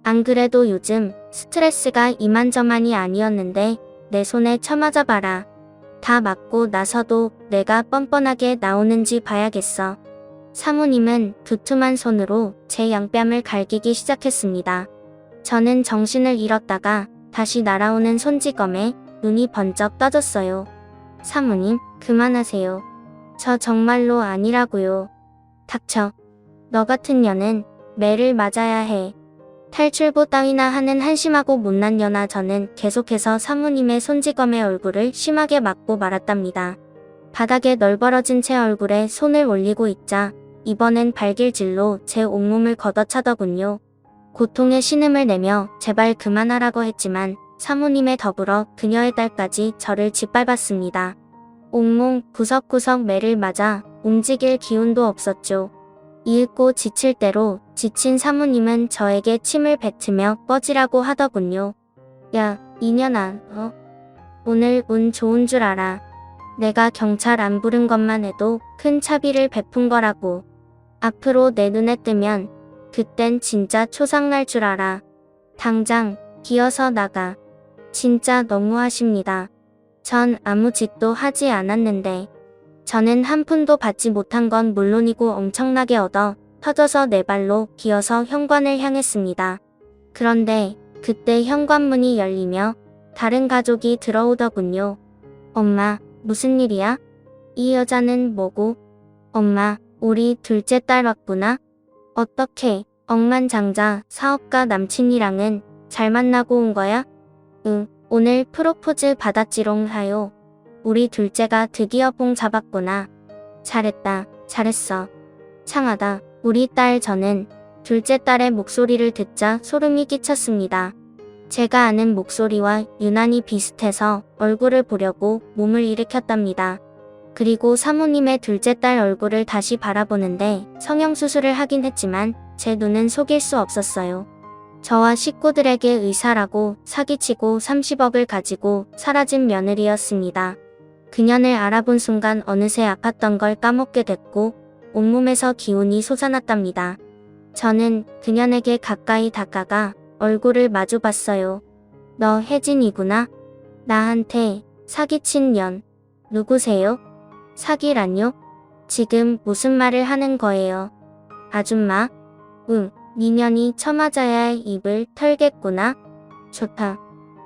Speaker 1: 안 그래도 요즘 스트레스가 이만저만이 아니었는데 내 손에 쳐맞아 봐라. 다 맞고 나서도 내가 뻔뻔하게 나오는지 봐야겠어. 사모님은 두툼한 손으로 제 양뺨을 갈기기 시작했습니다. 저는 정신을 잃었다가 다시 날아오는 손찌검에 눈이 번쩍 떠졌어요. 사모님, 그만하세요. 저 정말로 아니라고요. 닥쳐. 너 같은 년은 매를 맞아야 해. 탈출보 따위나 하는 한심하고 못난 년아. 저는 계속해서 사모님의 손찌검의 얼굴을 심하게 맞고 말았답니다. 바닥에 널브러진 채 얼굴에 손을 올리고 있자 이번엔 발길질로 제 온몸을 걷어차더군요. 고통의 신음을 내며 제발 그만하라고 했지만 사모님에 더불어 그녀의 딸까지 저를 짓밟았습니다. 온몸 구석구석 매를 맞아 움직일 기운도 없었죠. 이윽고 지칠 대로 지친 사모님은 저에게 침을 뱉으며 꺼지라고 하더군요. 야, 이년아, 오늘 운 좋은 줄 알아. 내가 경찰 안 부른 것만 해도 큰 차비를 베푼 거라고. 앞으로 내 눈에 뜨면 그땐 진짜 초상날 줄 알아. 당장 기어서 나가. 진짜 너무하십니다. 전 아무 짓도 하지 않았는데. 저는 한 푼도 받지 못한 건 물론이고 엄청나게 얻어 터져서 네 발로 기어서 현관을 향했습니다. 그런데 그때 현관문이 열리며 다른 가족이 들어오더군요. 엄마, 무슨 일이야? 이 여자는 뭐고? 엄마, 우리 둘째 딸 왔구나? 어떻게 억만장자 사업가 남친이랑은 잘 만나고 온 거야? 응, 오늘 프로포즈 받았지롱 하요. 우리 둘째가 드디어 봉 잡았구나. 잘했다, 잘했어. 창하다. 우리 딸. 저는 둘째 딸의 목소리를 듣자 소름이 끼쳤습니다. 제가 아는 목소리와 유난히 비슷해서 얼굴을 보려고 몸을 일으켰답니다. 그리고 사모님의 둘째 딸 얼굴을 다시 바라보는데 성형수술을 하긴 했지만 제 눈은 속일 수 없었어요. 저와 식구들에게 의사라고 사기치고 30억을 가지고 사라진 며느리였습니다. 그년을 알아본 순간 어느새 아팠던 걸 까먹게 됐고 온몸에서 기운이 솟아났답니다. 저는 그년에게 가까이 다가가 얼굴을 마주봤어요. 너 혜진이구나? 나한테 사기친 년. 누구세요? 사기란요? 지금 무슨 말을 하는 거예요? 아줌마? 응, 니년이 쳐맞아야 입을 털겠구나? 좋다.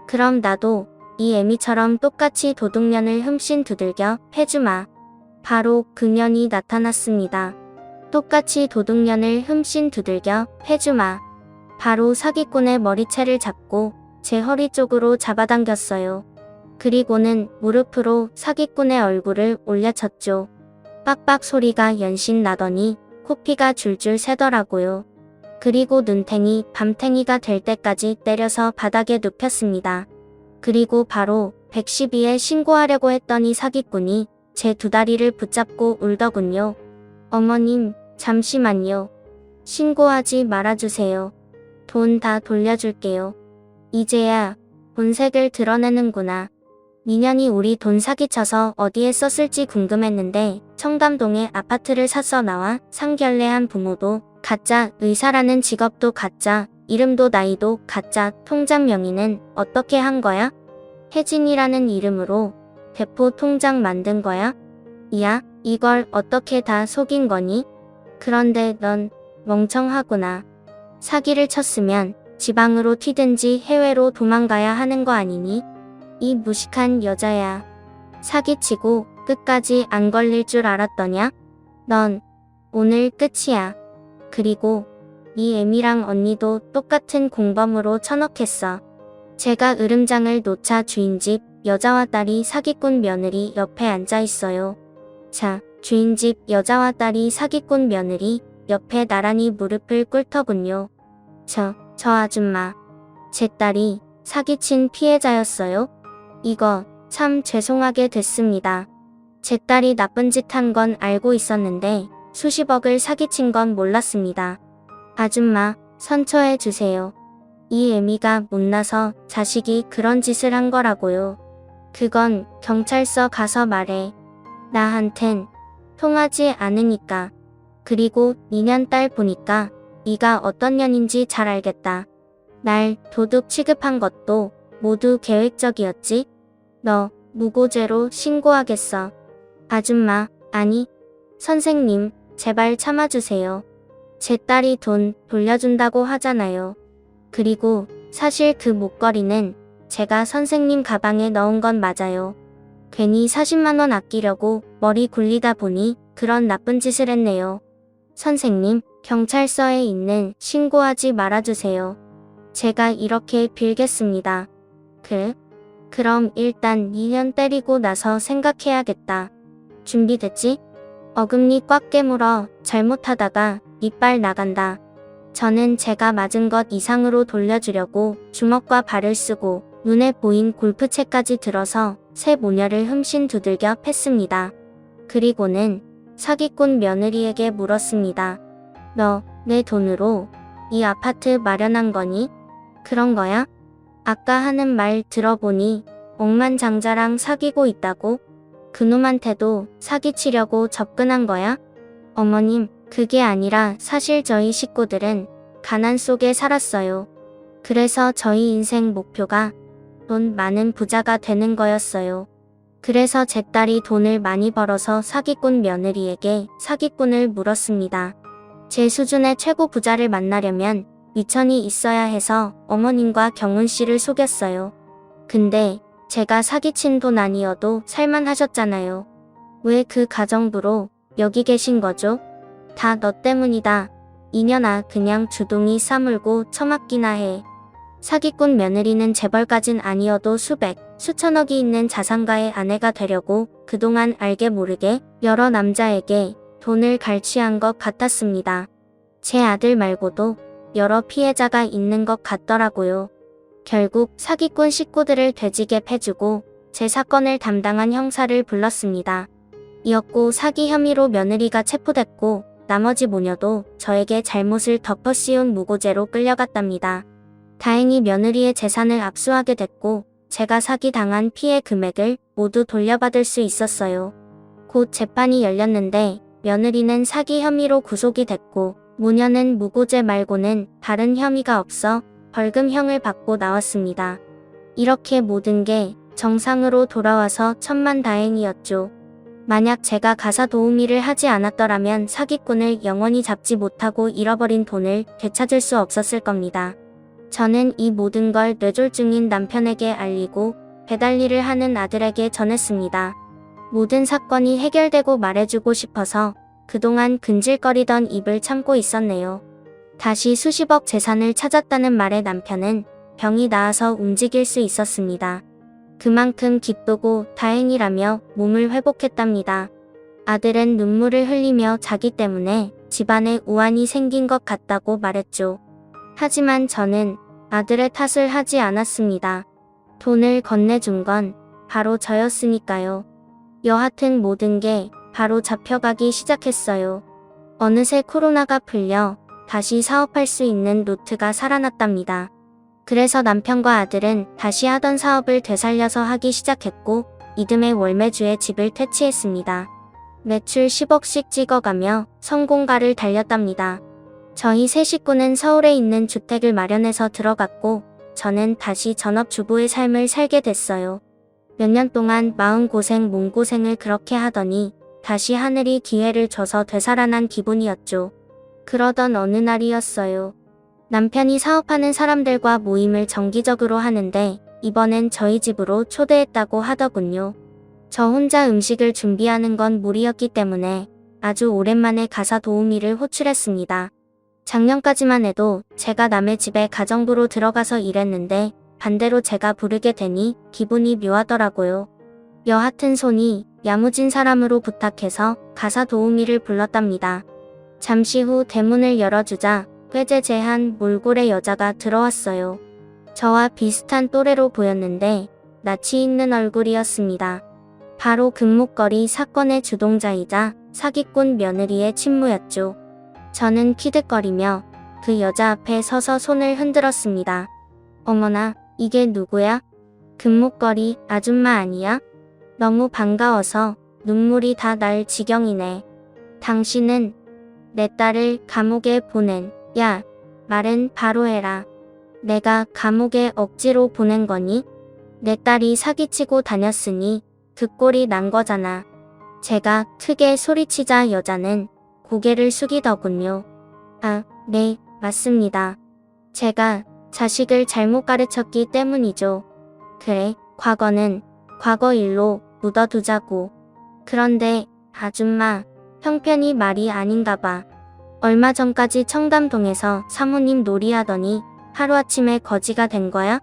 Speaker 1: 그럼 나도 이 애미처럼 똑같이 도둑년을 흠씬 두들겨 패주마. 바로 그년이 나타났습니다. 똑같이 도둑년을 흠씬 두들겨 패주마. 바로 사기꾼의 머리채를 잡고 제 허리 쪽으로 잡아당겼어요. 그리고는 무릎으로 사기꾼의 얼굴을 올려쳤죠. 빡빡 소리가 연신 나더니 코피가 줄줄 새더라고요. 그리고 눈탱이 밤탱이가 될 때까지 때려서 바닥에 눕혔습니다. 그리고 바로 112에 신고하려고 했더니 사기꾼이 제 두 다리를 붙잡고 울더군요. 어머님, 잠시만요. 신고하지 말아주세요. 돈 다 돌려줄게요. 이제야 본색을 드러내는구나. 미년이 우리 돈 사기쳐서 어디에 썼을지 궁금했는데 청담동에 아파트를 샀어 나와 상견례한 부모도 가짜, 의사라는 직업도 가짜, 이름도 나이도 가짜, 통장 명의는 어떻게 한 거야? 혜진이라는 이름으로 대포 통장 만든 거야? 이야, 이걸 어떻게 다 속인 거니? 그런데 넌 멍청하구나. 사기를 쳤으면 지방으로 튀든지 해외로 도망가야 하는 거 아니니? 이 무식한 여자야. 사기치고 끝까지 안 걸릴 줄 알았더냐? 넌 오늘 끝이야. 그리고 네 애미랑 언니도 똑같은 공범으로 처넣겠어. 제가 으름장을 놓자 주인집 여자와 딸이 사기꾼 며느리 옆에 앉아 있어요. 자, 주인집 여자와 딸이 사기꾼 며느리 옆에 나란히 무릎을 꿇더군요. 저 아줌마. 제 딸이 사기친 피해자였어요? 이거 참 죄송하게 됐습니다. 제 딸이 나쁜 짓 한 건 알고 있었는데 수십억을 사기친 건 몰랐습니다. 아줌마, 선처해 주세요. 이 애미가 못나서 자식이 그런 짓을 한 거라고요. 그건 경찰서 가서 말해. 나한텐 통하지 않으니까. 그리고 니년 딸 보니까 네가 어떤 년인지 잘 알겠다. 날 도둑 취급한 것도 모두 계획적이었지? 너 무고죄로 신고하겠어. 아줌마, 아니, 선생님, 제발 참아주세요. 제 딸이 돈 돌려준다고 하잖아요. 그리고 사실 그 목걸이는 제가 선생님 가방에 넣은 건 맞아요. 괜히 40만 원 아끼려고 머리 굴리다 보니 그런 나쁜 짓을 했네요. 선생님, 경찰서에 있는 신고하지 말아주세요. 제가 이렇게 빌겠습니다. 그럼 일단 2년 때리고 나서 생각해야겠다. 준비됐지? 어금니 꽉 깨물어. 잘못하다가 이빨 나간다. 저는 제가 맞은 것 이상으로 돌려주려고 주먹과 발을 쓰고 눈에 보인 골프채까지 들어서 새 모녀를 흠씬 두들겨 팼습니다. 그리고는 사기꾼 며느리에게 물었습니다. 너 내 돈으로 이 아파트 마련한 거니? 그런 거야? 아까 하는 말 들어보니 억만장자랑 사귀고 있다고? 그놈한테도 사기치려고 접근한 거야? 어머님, 그게 아니라 사실 저희 식구들은 가난 속에 살았어요. 그래서 저희 인생 목표가 돈 많은 부자가 되는 거였어요. 그래서 제 딸이 돈을 많이 벌어서 사기꾼 며느리에게 사기꾼을 물었습니다. 제 수준의 최고 부자를 만나려면 위천이 있어야 해서 어머님과 경훈 씨를 속였어요. 근데 제가 사기친 돈 아니어도 살만하셨잖아요. 왜 그 가정부로 여기 계신 거죠? 다 너 때문이다. 이년아, 그냥 주둥이 싸물고 처맞기나 해. 사기꾼 며느리는 재벌까진 아니어도 수백, 수천억이 있는 자산가의 아내가 되려고 그동안 알게 모르게 여러 남자에게 돈을 갈취한 것 같았습니다. 제 아들 말고도 여러 피해자가 있는 것 같더라고요. 결국 사기꾼 식구들을 되지게 패주고 제 사건을 담당한 형사를 불렀습니다. 이었고 사기 혐의로 며느리가 체포됐고 나머지 모녀도 저에게 잘못을 덮어 씌운 무고죄로 끌려갔답니다. 다행히 며느리의 재산을 압수하게 됐고 제가 사기당한 피해 금액을 모두 돌려받을 수 있었어요. 곧 재판이 열렸는데 며느리는 사기 혐의로 구속이 됐고 모녀는 무고죄 말고는 다른 혐의가 없어 벌금형을 받고 나왔습니다. 이렇게 모든 게 정상으로 돌아와서 천만다행이었죠. 만약 제가 가사 도우미를 하지 않았더라면 사기꾼을 영원히 잡지 못하고 잃어버린 돈을 되찾을 수 없었을 겁니다. 저는 이 모든 걸 뇌졸중인 남편에게 알리고 배달일을 하는 아들에게 전했습니다. 모든 사건이 해결되고 말해주고 싶어서 그동안 근질거리던 입을 참고 있었네요. 다시 수십억 재산을 찾았다는 말에 남편은 병이 나아서 움직일 수 있었습니다. 그만큼 기쁘고 다행이라며 몸을 회복했답니다. 아들은 눈물을 흘리며 자기 때문에 집안에 우환이 생긴 것 같다고 말했죠. 하지만 저는 아들의 탓을 하지 않았습니다. 돈을 건네준 건 바로 저였으니까요. 여하튼 모든 게 바로 잡혀가기 시작했어요. 어느새 코로나가 풀려 다시 사업할 수 있는 루트가 살아났답니다. 그래서 남편과 아들은 다시 하던 사업을 되살려서 하기 시작했고 이듬해 월매주에 집을 퇴치했습니다. 매출 10억씩 찍어가며 성공가를 달렸답니다. 저희 세 식구는 서울에 있는 주택을 마련해서 들어갔고 저는 다시 전업주부의 삶을 살게 됐어요. 몇 년 동안 마음고생 몸고생을 그렇게 하더니 다시 하늘이 기회를 줘서 되살아난 기분이었죠. 그러던 어느 날이었어요. 남편이 사업하는 사람들과 모임을 정기적으로 하는데 이번엔 저희 집으로 초대했다고 하더군요. 저 혼자 음식을 준비하는 건 무리였기 때문에 아주 오랜만에 가사 도우미를 호출했습니다. 작년까지만 해도 제가 남의 집에 가정부로 들어가서 일했는데 반대로 제가 부르게 되니 기분이 묘하더라고요. 여하튼 손이 야무진 사람으로 부탁해서 가사 도우미를 불렀답니다. 잠시 후 대문을 열어주자 꾀재재한 몰골의 여자가 들어왔어요. 저와 비슷한 또래로 보였는데 낯이 익는 얼굴이었습니다. 바로 금목걸이 사건의 주동자이자 사기꾼 며느리의 친모였죠. 저는 키득거리며 그 여자 앞에 서서 손을 흔들었습니다. 어머나, 이게 누구야? 금목걸이 아줌마 아니야? 너무 반가워서 눈물이 다 날 지경이네. 당신은 내 딸을 감옥에 보낸, 야, 말은 바로 해라. 내가 감옥에 억지로 보낸 거니? 내 딸이 사기치고 다녔으니 그 꼴이 난 거잖아. 제가 크게 소리치자 여자는 고개를 숙이더군요. 아, 네, 맞습니다. 제가 자식을 잘못 가르쳤기 때문이죠. 그래, 과거는 과거 일로 묻어두자고. 그런데 아줌마, 형편이 말이 아닌가 봐. 얼마 전까지 청담동에서 사모님 놀이하더니 하루아침에 거지가 된 거야?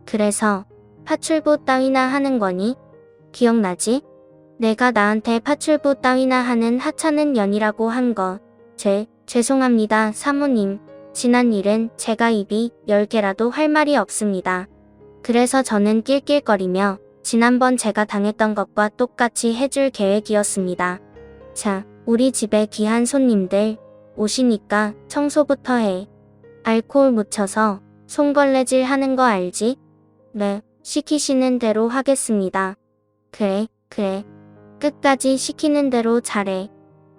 Speaker 1: 그래서 파출부 따위나 하는 거니? 기억나지? 내가 나한테 파출부 따위나 하는 하찮은 년이라고 한 거. 죄송합니다, 사모님. 지난 일은 제가 입이 10개라도 할 말이 없습니다. 그래서 저는 낄낄거리며 지난번 제가 당했던 것과 똑같이 해줄 계획이었습니다. 자, 우리 집에 귀한 손님들 오시니까 청소부터 해. 알코올 묻혀서 손걸레질 하는 거 알지? 네, 시키시는 대로 하겠습니다. 그래. 끝까지 시키는 대로 잘해.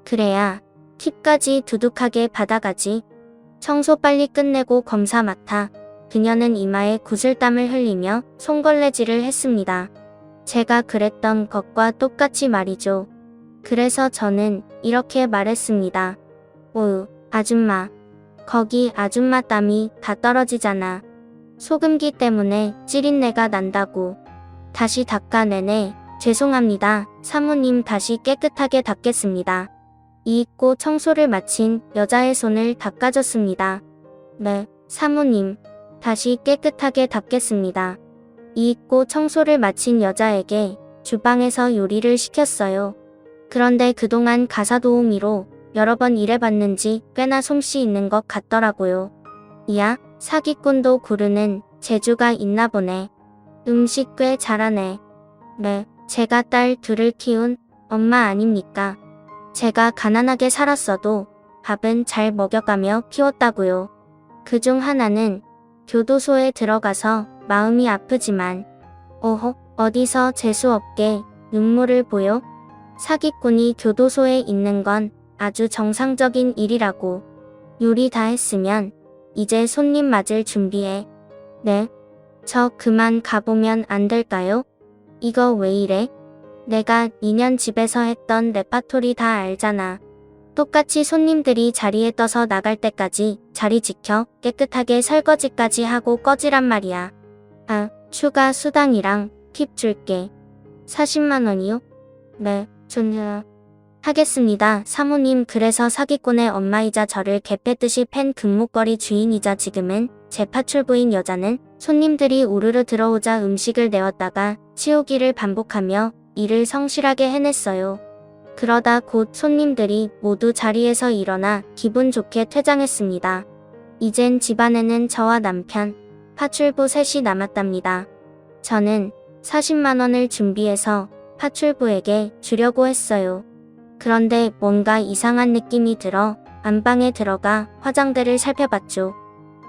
Speaker 1: 그래야 팁까지 두둑하게 받아가지. 청소 빨리 끝내고 검사 맡아. 그녀는 이마에 구슬땀을 흘리며 손걸레질을 했습니다. 제가 그랬던 것과 똑같이 말이죠. 그래서 저는 이렇게 말했습니다. 오우, 아줌마. 거기 아줌마 땀이 다 떨어지잖아. 소금기 때문에 찌린내가 난다고. 다시 닦아내네. 죄송합니다. 사모님 다시 깨끗하게 닦겠습니다. 이윽고 청소를 마친 여자의 손을 닦아줬습니다. 네, 사모님. 다시 깨끗하게 닦겠습니다. 이윽고 청소를 마친 여자에게 주방에서 요리를 시켰어요. 그런데 그동안 가사도우미로 여러 번 일해봤는지 꽤나 솜씨 있는 것 같더라고요. 이야, 사기꾼도 구르는 재주가 있나 보네. 음식 꽤 잘하네. 네, 제가 딸 둘을 키운 엄마 아닙니까? 제가 가난하게 살았어도 밥은 잘 먹여가며 키웠다고요. 그중 하나는 교도소에 들어가서 마음이 아프지만 어디서 재수없게 눈물을 보여? 사기꾼이 교도소에 있는 건 아주 정상적인 일이라고. 요리 다 했으면 이제 손님 맞을 준비해. 네, 저 그만 가보면 안 될까요? 이거 왜 이래? 내가 2년 집에서 했던 레파토리 다 알잖아. 똑같이 손님들이 자리에 떠서 나갈 때까지 자리 지켜 깨끗하게 설거지까지 하고 꺼지란 말이야. 아, 추가 수당이랑 팁 줄게. 40만 원이요? 네, 하겠습니다. 사모님. 그래서 사기꾼의 엄마이자 저를 개패듯이 팬 금목걸이 주인이자 지금은 제 파출부인 여자는 손님들이 우르르 들어오자 음식을 내었다가 치우기를 반복하며 일을 성실하게 해냈어요. 그러다 곧 손님들이 모두 자리에서 일어나 기분 좋게 퇴장했습니다. 이젠 집안에는 저와 남편, 파출부 셋이 남았답니다. 저는 40만 원을 준비해서 파출부에게 주려고 했어요. 그런데 뭔가 이상한 느낌이 들어 안방에 들어가 화장대를 살펴봤죠.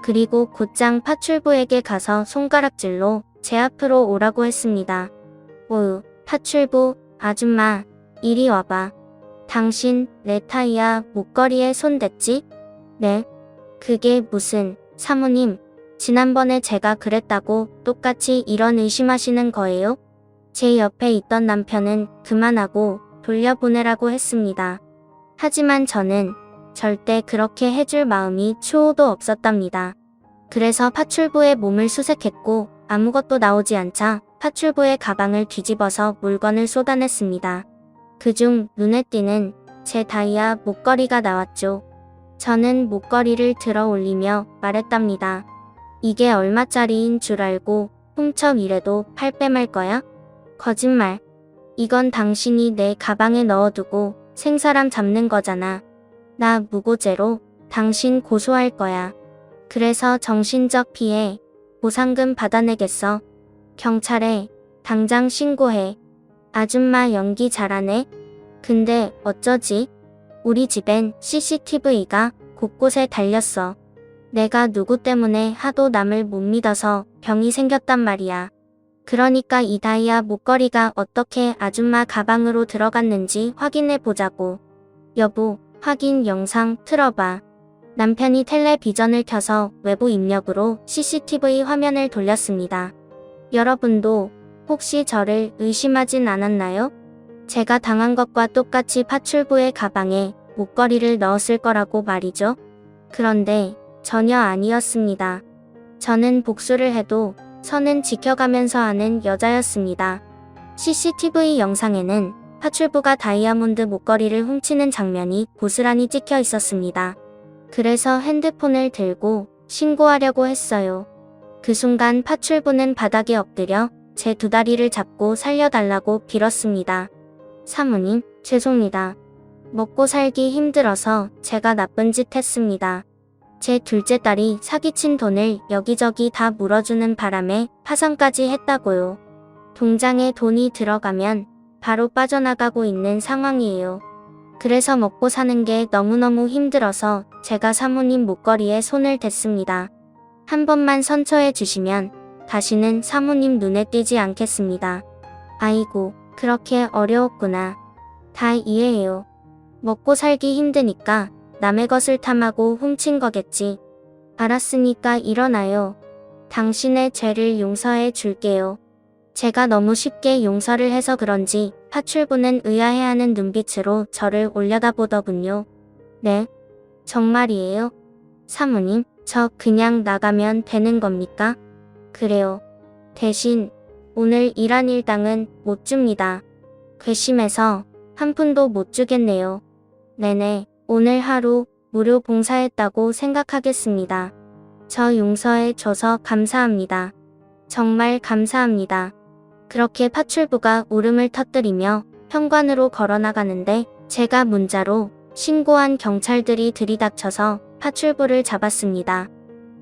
Speaker 1: 그리고 곧장 파출부에게 가서 손가락질로 제 앞으로 오라고 했습니다. 오우, 파출부 아줌마, 이리 와봐. 당신 내 타이야 목걸이에 손 댔지? 네. 그게 무슨, 사모님, 지난번에 제가 그랬다고 똑같이 이런 의심하시는 거예요? 제 옆에 있던 남편은 그만하고 돌려보내라고 했습니다. 하지만 저는 절대 그렇게 해줄 마음이 추호도 없었답니다. 그래서 파출부에 몸을 수색했고 아무것도 나오지 않자 파출부의 가방을 뒤집어서 물건을 쏟아냈습니다. 그중 눈에 띄는 제 다이아 목걸이가 나왔죠. 저는 목걸이를 들어 올리며 말했답니다. 이게 얼마짜리인 줄 알고 훔쳐 이래도 팔 빼말 거야? 거짓말. 이건 당신이 내 가방에 넣어두고 생사람 잡는 거잖아. 나 무고죄로 당신 고소할 거야. 그래서 정신적 피해 보상금 받아내겠어. 경찰에 당장 신고해. 아줌마 연기 잘하네. 근데 어쩌지? 우리 집엔 CCTV가 곳곳에 달렸어. 내가 누구 때문에 하도 남을 못 믿어서 병이 생겼단 말이야. 그러니까 이 다이아 목걸이가 어떻게 아줌마 가방으로 들어갔는지 확인해 보자고. 여보, 확인 영상 틀어봐. 남편이 텔레비전을 켜서 외부 입력으로 CCTV 화면을 돌렸습니다. 여러분도 혹시 저를 의심하진 않았나요? 제가 당한 것과 똑같이 파출부의 가방에 목걸이를 넣었을 거라고 말이죠. 그런데 전혀 아니었습니다. 저는 복수를 해도 선은 지켜가면서 하는 여자였습니다. CCTV 영상에는 파출부가 다이아몬드 목걸이를 훔치는 장면이 고스란히 찍혀 있었습니다. 그래서 핸드폰을 들고 신고하려고 했어요. 그 순간 파출부는 바닥에 엎드려 제 두 다리를 잡고 살려달라고 빌었습니다. 사모님, 죄송합니다. 먹고 살기 힘들어서 제가 나쁜 짓 했습니다. 제 둘째 딸이 사기친 돈을 여기저기 다 물어주는 바람에 파산까지 했다고요. 통장에 돈이 들어가면 바로 빠져나가고 있는 상황이에요. 그래서 먹고 사는 게 너무너무 힘들어서 제가 사모님 목걸이에 손을 댔습니다. 한 번만 선처해 주시면 다시는 사모님 눈에 띄지 않겠습니다. 아이고, 그렇게 어려웠구나. 다 이해해요. 먹고 살기 힘드니까 남의 것을 탐하고 훔친 거겠지. 알았으니까 일어나요. 당신의 죄를 용서해 줄게요. 제가 너무 쉽게 용서를 해서 그런지 파출부는 의아해하는 눈빛으로 저를 올려다보더군요. 네? 정말이에요? 사모님, 저 그냥 나가면 되는 겁니까? 그래요. 대신 오늘 일한 일당은 못 줍니다. 괘씸해서 한 푼도 못 주겠네요. 네네, 오늘 하루 무료 봉사했다고 생각하겠습니다. 저 용서해 줘서 감사합니다. 정말 감사합니다. 그렇게 파출부가 울음을 터뜨리며 현관으로 걸어나가는데 제가 문자로 신고한 경찰들이 들이닥쳐서 파출부를 잡았습니다.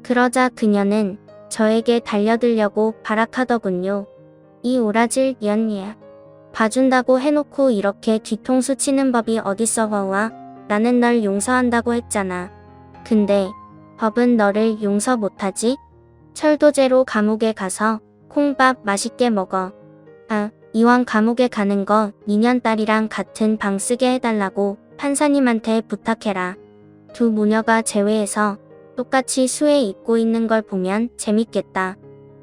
Speaker 1: 그러자 그녀는 저에게 달려들려고 발악하더군요. 이 오라질 년이야. 봐준다고 해놓고 이렇게 뒤통수 치는 법이 어딨어 허우아. 나는 널 용서한다고 했잖아. 근데 법은 너를 용서 못하지? 철도제로 감옥에 가서 콩밥 맛있게 먹어. 아, 이왕 감옥에 가는 거 니년 딸이랑 같은 방 쓰게 해달라고 판사님한테 부탁해라. 두 모녀가 제외해서 똑같이 수에 입고 있는 걸 보면 재밌겠다.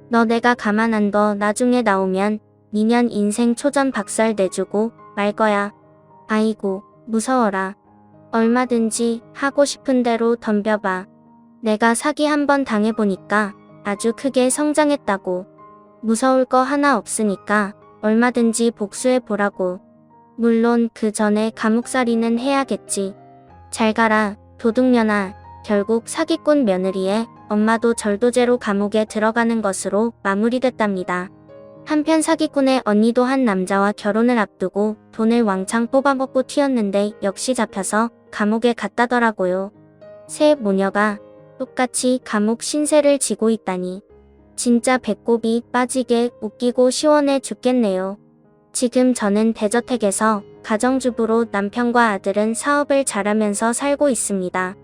Speaker 1: 너 내가 가만 안 둬. 나중에 나오면 니년 인생 초전 박살 내주고 말 거야. 아이고, 무서워라. 얼마든지 하고 싶은 대로 덤벼봐. 내가 사기 한번 당해보니까 아주 크게 성장했다고. 무서울 거 하나 없으니까 얼마든지 복수해보라고. 물론 그 전에 감옥살이는 해야겠지. 잘 가라, 도둑년아. 결국 사기꾼 며느리의 엄마도 절도죄로 감옥에 들어가는 것으로 마무리됐답니다. 한편 사기꾼의 언니도 한 남자와 결혼을 앞두고 돈을 왕창 뽑아먹고 튀었는데 역시 잡혀서 감옥에 갔다더라고요. 세 모녀가 똑같이 감옥 신세를 지고 있다니. 진짜 배꼽이 빠지게 웃기고 시원해 죽겠네요. 지금 저는 대저택에서 가정주부로 남편과 아들은 사업을 잘하면서 살고 있습니다.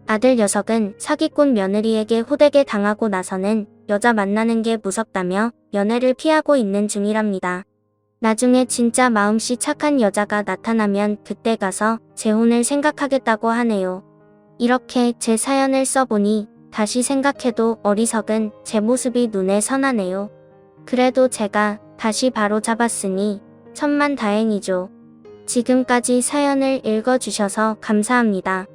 Speaker 1: 아들 녀석은 사기꾼 며느리에게 호되게 당하고 나서는 여자 만나는 게 무섭다며 연애를 피하고 있는 중이랍니다. 나중에 진짜 마음씨 착한 여자가 나타나면 그때 가서 재혼을 생각하겠다고 하네요. 이렇게 제 사연을 써보니 다시 생각해도 어리석은 제 모습이 눈에 선하네요. 그래도 제가 다시 바로 잡았으니 천만다행이죠. 지금까지 사연을 읽어주셔서 감사합니다.